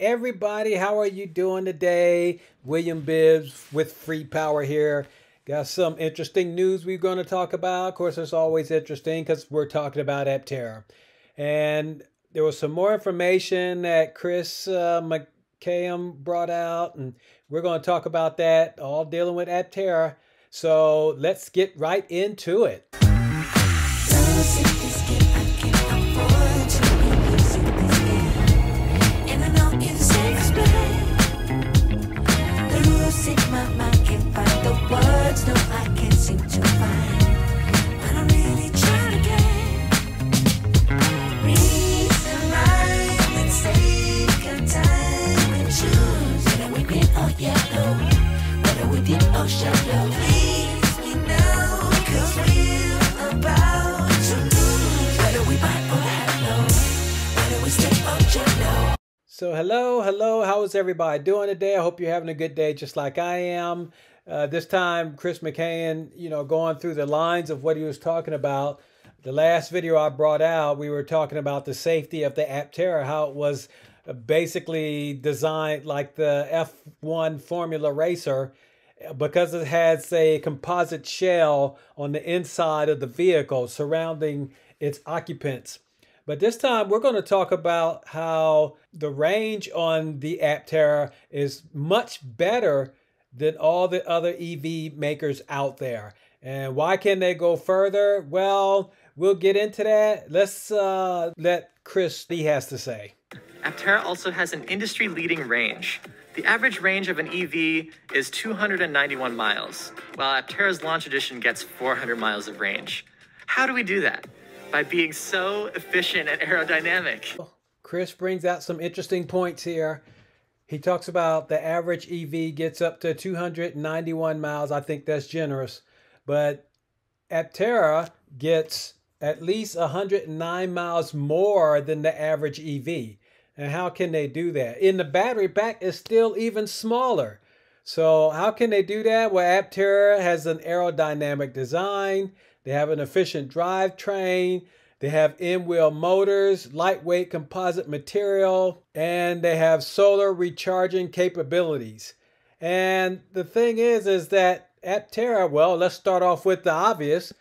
Everybody, how are you doing today? William Bibbs with Free Power here. Got some interesting news we're going to talk about. Of course, it's always interesting because we're talking about Aptera. And there was some more information that Chris McCam brought out, and we're going to talk about that, all dealing with Aptera. So let's get right into it. So hello, how is everybody doing today? I hope you're having a good day just like I am. This time, Chris McCann, going through the lines of what he was talking about. The last video I brought out, we were talking about the safety of the Aptera, how it was basically designed like the F1 Formula Racer because it has a composite shell on the inside of the vehicle surrounding its occupants. But this time we're going to talk about how the range on the Aptera is much better than all the other EV makers out there. And why can they go further? Well, we'll get into that. Let's let Chris, he has to say. Aptera also has an industry-leading range. The average range of an EV is 291 miles, while Aptera's launch edition gets 400 miles of range. How do we do that? By being so efficient and aerodynamic. Chris brings out some interesting points here. He talks about the average EV gets up to 291 miles. I think that's generous. But Aptera gets at least 109 miles more than the average EV. And how can they do that? In the battery pack is still even smaller. So how can they do that? Well, Aptera has an aerodynamic design. They have an efficient drivetrain. They have in-wheel motors, lightweight composite material, and they have solar recharging capabilities. And the thing is that Aptera, well, let's start off with the obvious.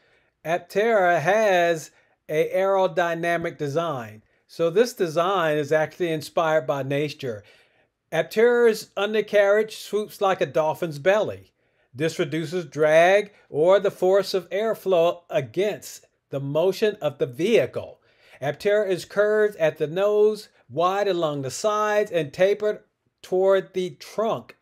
Aptera has an aerodynamic design. So this design is actually inspired by nature. Aptera's undercarriage swoops like a dolphin's belly. This reduces drag or the force of airflow against the motion of the vehicle. Aptera is curved at the nose, wide along the sides, and tapered toward the trunk,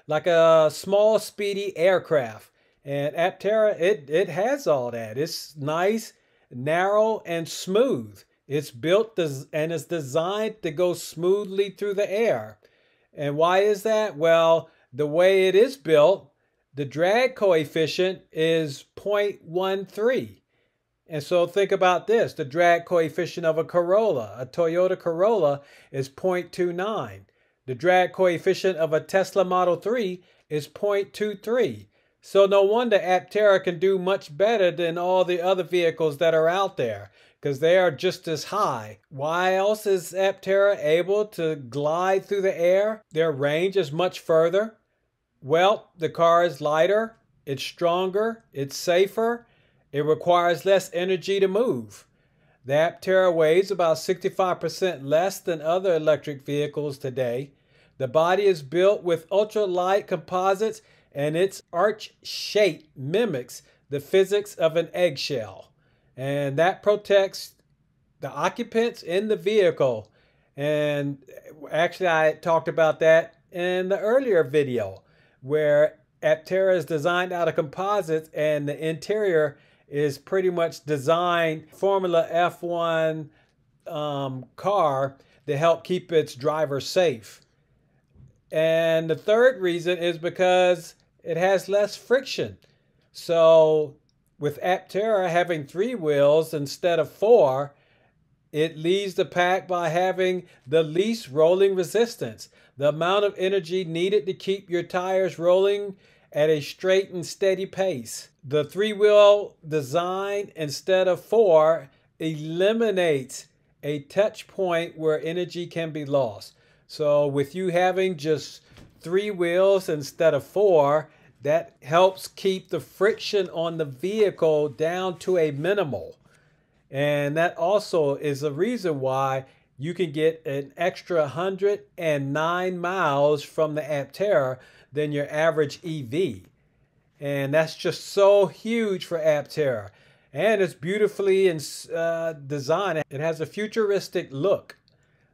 like a small, speedy aircraft. And Aptera, it has all that. It's nice, narrow, and smooth. It's built and is designed to go smoothly through the air. And why is that? Well, the way it is built, the drag coefficient is 0.13. And so think about this. The drag coefficient of a Toyota Corolla, is 0.29. The drag coefficient of a Tesla Model 3 is 0.23. So no wonder Aptera can do much better than all the other vehicles that are out there, because they are just as high. Why else is Aptera able to glide through the air? Their range is much further. Well, the car is lighter, it's stronger, it's safer, it requires less energy to move. The Aptera weighs about 65% less than other electric vehicles today. The body is built with ultralight composites, and its arch shape mimics the physics of an eggshell. And that protects the occupants in the vehicle. And actually, I talked about that in the earlier video, where Aptera is designed out of composites and the interior is pretty much designed Formula F1 car to help keep its driver safe. And the third reason is because it has less friction. So with Aptera having 3 wheels instead of 4, it leads the pack by having the least rolling resistance. The amount of energy needed to keep your tires rolling at a straight and steady pace. The 3-wheel design instead of 4 eliminates a touch point where energy can be lost. So with you having just 3 wheels instead of 4, that helps keep the friction on the vehicle down to a minimal. And that also is a reason why you can get an extra 109 miles from the Aptera than your average EV. And that's just so huge for Aptera. And it's beautifully designed. It has a futuristic look.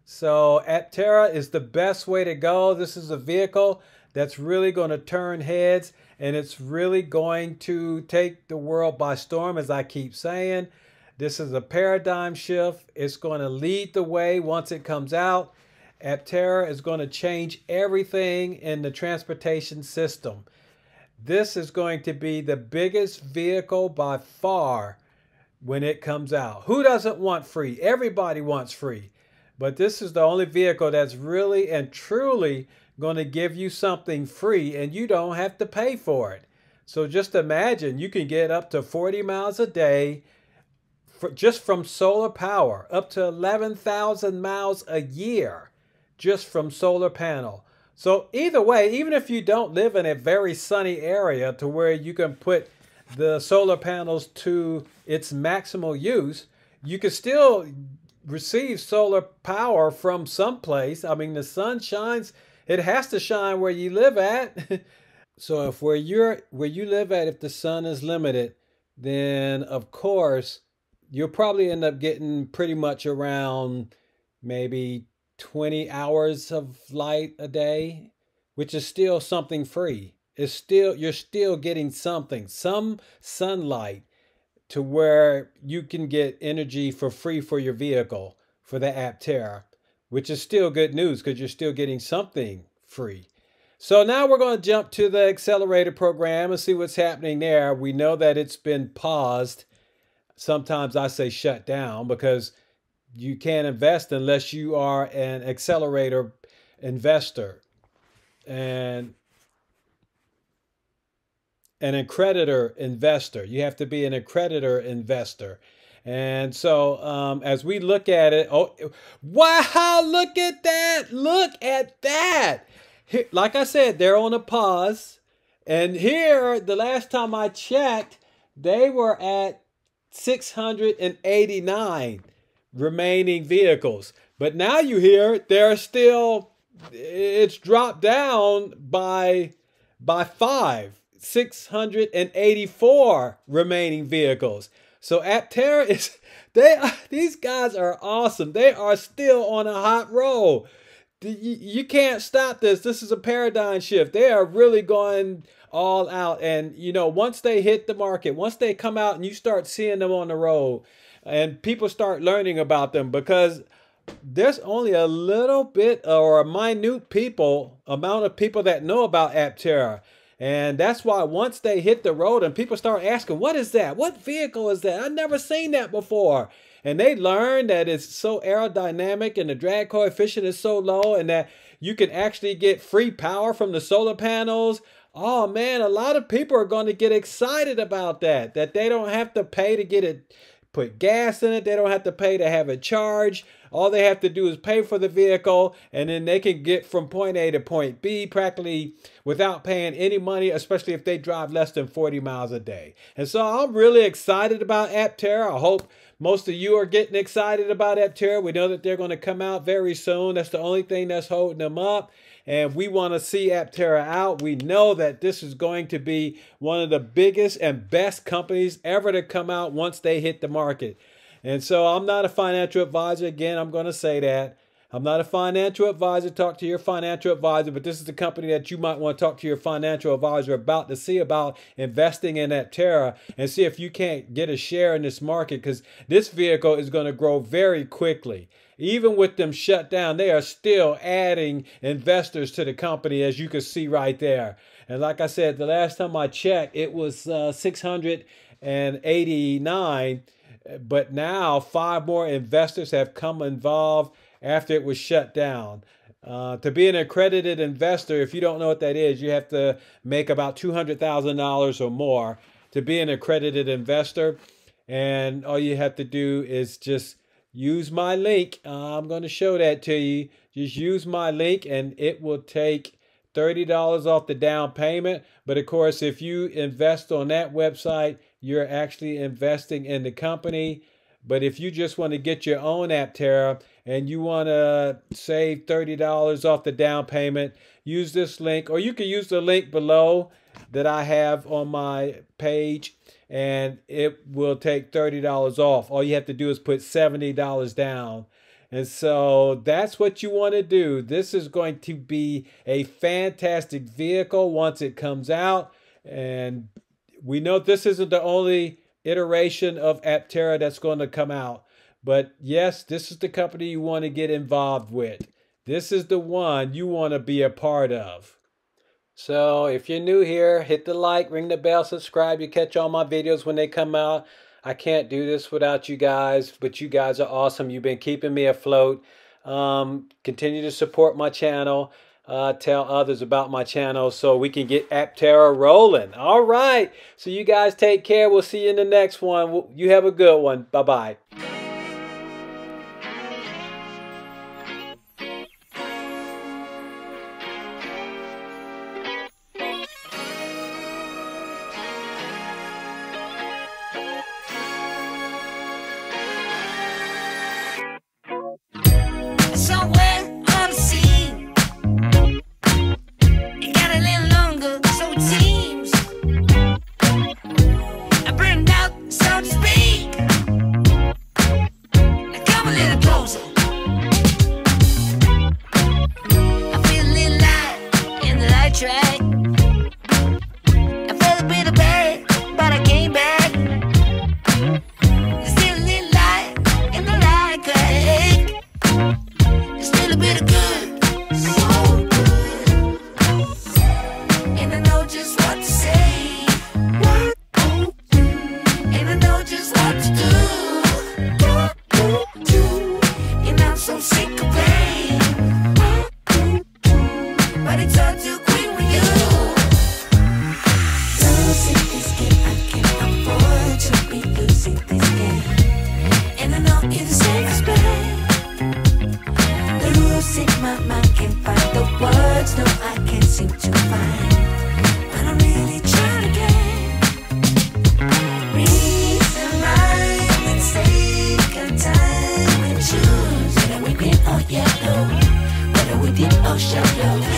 So Aptera is the best way to go. This is a vehicle that's really going to turn heads, and it's really going to take the world by storm, as I keep saying. This is a paradigm shift. It's going to lead the way once it comes out. Aptera is going to change everything in the transportation system. This is going to be the biggest vehicle by far when it comes out. Who doesn't want free? Everybody wants free. But this is the only vehicle that's really and truly going to give you something free, and you don't have to pay for it. So just imagine you can get up to 40 miles a day just from solar power, up to 11,000 miles a year just from solar panel. So either way, even if you don't live in a very sunny area to where you can put the solar panels to its maximal use, you can still receive solar power from someplace. I mean, the sun shines, it has to shine where you live at. So if where you live at, if the sun is limited, then of course you'll probably end up getting pretty much around maybe 20 hours of light a day, which is still something free. You're still getting something, some sunlight, to where you can get energy for free for your vehicle for the Aptera, which is still good news because you're still getting something free. So now we're going to jump to the accelerator program and see what's happening there. We know that it's been paused. Sometimes I say shut down because you can't invest unless you are an accelerator investor and an accreditor investor. You have to be an accreditor investor. And so as we look at it, oh, wow, look at that. Look at that. Here, like I said, they're on a pause. And here, the last time I checked, they were at 689 remaining vehicles. But now you hear they're still, it's dropped down by 5. 684 remaining vehicles. So Aptera is, these guys are awesome. They are still on a hot roll. You can't stop this. This is a paradigm shift. They are really going all out. And, you know, once they hit the market, once they come out and you start seeing them on the road and people start learning about them, because there's only a little bit or a minute amount of people that know about Aptera. And that's why once they hit the road and people start asking, what is that? What vehicle is that? I've never seen that before. And they learn that it's so aerodynamic and the drag coefficient is so low and that you can actually get free power from the solar panels. Oh man, a lot of people are going to get excited about that they don't have to pay to get it, put gas in it. They don't have to pay to have it charged. All they have to do is pay for the vehicle, and then they can get from point A to point B practically without paying any money, especially if they drive less than 40 miles a day. And so I'm really excited about Aptera. I hope most of you are getting excited about Aptera. We know that they're going to come out very soon. That's the only thing that's holding them up. And we want to see Aptera out. We know that this is going to be one of the biggest and best companies ever to come out once they hit the market. And so I'm not a financial advisor. Again, I'm going to say that. I'm not a financial advisor. Talk to your financial advisor, but this is the company that you might want to talk to your financial advisor about to see about investing in Aptera and see if you can't get a share in this market, because this vehicle is going to grow very quickly. Even with them shut down, they are still adding investors to the company, as you can see right there. And like I said, the last time I checked, it was 689. But now 5 more investors have come involved after it was shut down. To be an accredited investor, if you don't know what that is, you have to make about $200,000 or more to be an accredited investor. And all you have to do is just use my link. I'm going to show that to you. Just use my link and it will take $30 off the down payment. But of course, if you invest on that website, you're actually investing in the company. But if you just want to get your own Aptera and you want to save $30 off the down payment, use this link, or you can use the link below that I have on my page, and it will take $30 off. All you have to do is put $70 down. And so that's what you want to do. This is going to be a fantastic vehicle once it comes out. And we know this isn't the only iteration of Aptera that's going to come out. But yes, this is the company you want to get involved with. This is the one you want to be a part of. So if you're new here, hit the like, ring the bell, subscribe. You catch all my videos when they come out. I can't do this without you guys, but you guys are awesome. You've been keeping me afloat. Continue to support my channel. Tell others about my channel so we can get Aptera rolling. All right. So you guys take care. We'll see you in the next one. You have a good one. Bye-bye. Somewhere on the scene, it got a little longer, so it seems. I burned out, so to speak. Now come a little closer. I feel a little light in the light track. I felt a bit of bad, but I came back. There's still a little light in the light crack. Still a bit of good, so good. And I know just what to say. And I know just what to do. And I'm so sick of pain. But it's all too quick with you. Losing this game, I can't afford to be losing this game. And I know it's the same as bad. Losing my mind, can't find the words, no, I can't seem to find. But I'm really trying again. Reason, rhyme, and take our time and choose whether we green or yellow, whether we deep or shallow.